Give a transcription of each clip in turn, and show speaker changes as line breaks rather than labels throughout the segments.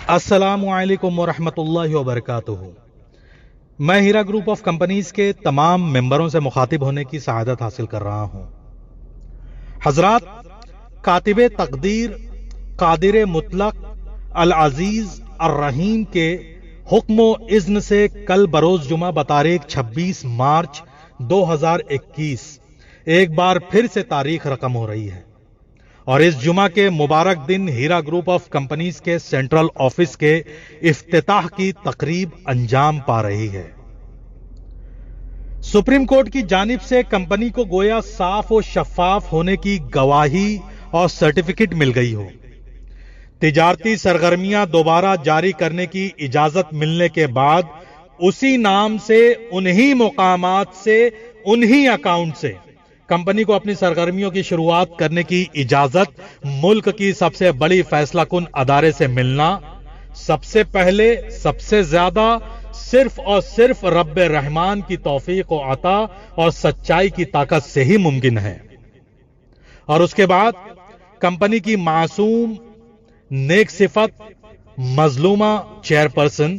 السلام علیکم ورحمۃ اللہ وبرکاتہ۔ میں ہیرا گروپ آف کمپنیز کے تمام ممبروں سے مخاطب ہونے کی سعادت حاصل کر رہا ہوں۔ حضرات، کاتب تقدیر قادر مطلق العزیز الرحیم کے حکم و اذن سے کل بروز جمعہ بتاریخ 26 مارچ 2021 ایک بار پھر سے تاریخ رقم ہو رہی ہے اور اس جمعہ کے مبارک دن ہیرا گروپ آف کمپنیز کے سینٹرل آفس کے افتتاح کی تقریب انجام پا رہی ہے۔ سپریم کورٹ کی جانب سے کمپنی کو گویا صاف و شفاف ہونے کی گواہی اور سرٹیفکیٹ مل گئی ہو۔ تجارتی سرگرمیاں دوبارہ جاری کرنے کی اجازت ملنے کے بعد اسی نام سے، انہی مقامات سے، انہی اکاؤنٹ سے کمپنی کو اپنی سرگرمیوں کی شروعات کرنے کی اجازت ملک کی سب سے بڑی فیصلہ کن ادارے سے ملنا سب سے پہلے، سب سے زیادہ صرف اور صرف رب رحمان کی توفیق و عطا اور سچائی کی طاقت سے ہی ممکن ہے۔ اور اس کے بعد کمپنی کی معصوم، نیک صفت، مظلومہ چیئرپرسن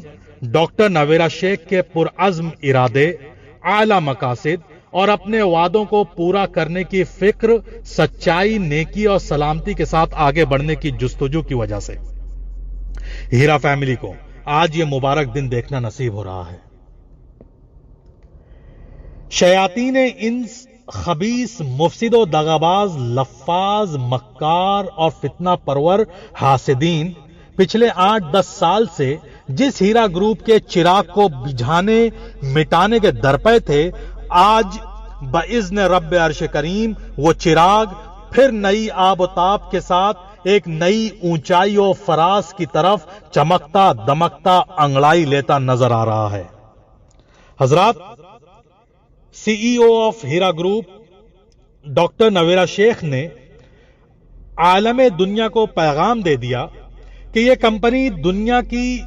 ڈاکٹر نویرا شیخ کے پرعزم ارادے، اعلی مقاصد اور اپنے وعدوں کو پورا کرنے کی فکر، سچائی، نیکی اور سلامتی کے ساتھ آگے بڑھنے کی جستجو کی وجہ سے ہیرا فیملی کو آج یہ مبارک دن دیکھنا نصیب ہو رہا ہے۔ شیاطین انس، خبیث، مفسد و دغاباز، لفاظ، مکار اور فتنہ پرور حاسدین پچھلے 8-10 سال سے جس ہیرا گروپ کے چراغ کو بجھانے، مٹانے کے درپے تھے، آج باذن رب عرش کریم وہ چراغ پھر نئی آب و تاب کے ساتھ ایک نئی اونچائی و فراز کی طرف چمکتا دمکتا انگڑائی لیتا نظر آ رہا ہے۔ حضرات، سی ای او آف ہیرا گروپ ڈاکٹر نویرا شیخ نے عالم دنیا کو پیغام دے دیا کہ یہ کمپنی دنیا کی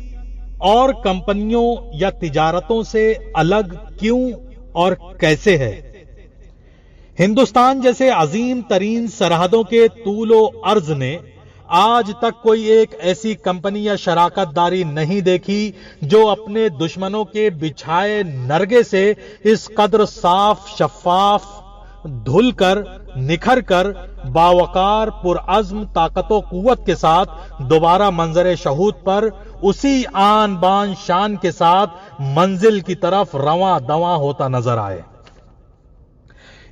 اور کمپنیوں یا تجارتوں سے الگ کیوں اور کیسے ہے۔ ہندوستان جیسے عظیم ترین سرحدوں کے طول و عرض نے آج تک کوئی ایک ایسی کمپنی یا شراکت داری نہیں دیکھی جو اپنے دشمنوں کے بچھائے نرگے سے اس قدر صاف، شفاف، دھل کر، نکھر کر، باوقار، پرعزم، طاقت و قوت کے ساتھ دوبارہ منظر شہود پر اسی آن بان شان کے ساتھ منزل کی طرف رواں دواں ہوتا نظر آئے۔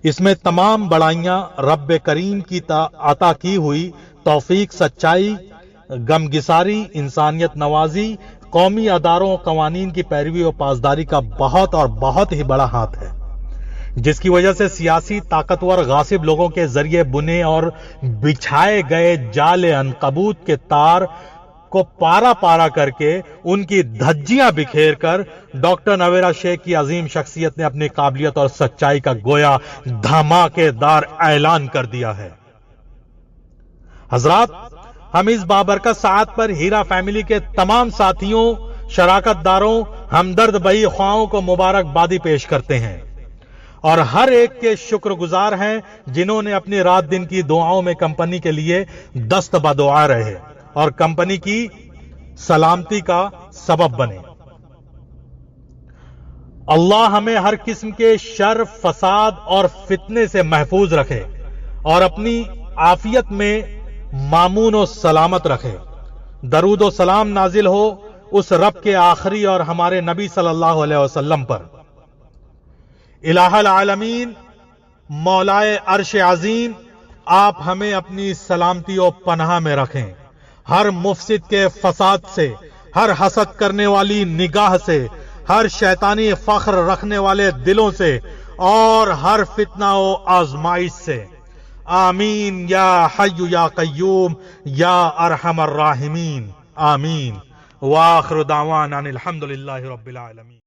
اس میں تمام بڑائیاں رب کریم کی عطا کی ہوئی توفیق، سچائی، غمگساری، انسانیت نوازی، قومی اداروں و قوانین کی پیروی و پاسداری کا بہت اور بہت ہی بڑا ہاتھ ہے، جس کی وجہ سے سیاسی طاقتور غاصب لوگوں کے ذریعے بنے اور بچھائے گئے جال عنکبوت کے تار کو پارا پارا کر کے ان کی دھجیاں بکھیر کر ڈاکٹر نویرا شیخ کی عظیم شخصیت نے اپنی قابلیت اور سچائی کا گویا دھماکے دار اعلان کر دیا ہے۔ حضرات، ہم اس بابرکت ساعت پر ہیرا فیملی کے تمام ساتھیوں، شراکت داروں، ہمدرد بھائی خواہوں کو مبارکبادی پیش کرتے ہیں اور ہر ایک کے شکر گزار ہیں جنہوں نے اپنی رات دن کی دعاؤں میں کمپنی کے لیے دست بدعا رہے اور کمپنی کی سلامتی کا سبب بنے۔ اللہ ہمیں ہر قسم کے شر، فساد اور فتنے سے محفوظ رکھے اور اپنی عافیت میں مامون و سلامت رکھے۔ درود و سلام نازل ہو اس رب کے آخری اور ہمارے نبی صلی اللہ علیہ وسلم پر۔ الہ العالمین، مولائے عرش عظیم، آپ ہمیں اپنی سلامتی و پناہ میں رکھیں، ہر مفسد کے فساد سے، ہر حسد کرنے والی نگاہ سے، ہر شیطانی فخر رکھنے والے دلوں سے اور ہر فتنہ و آزمائش سے۔ آمین یا حی یا قیوم یا ارحم الراحمین، آمین۔ وآخر دعوانا الحمدللہ رب العالمین۔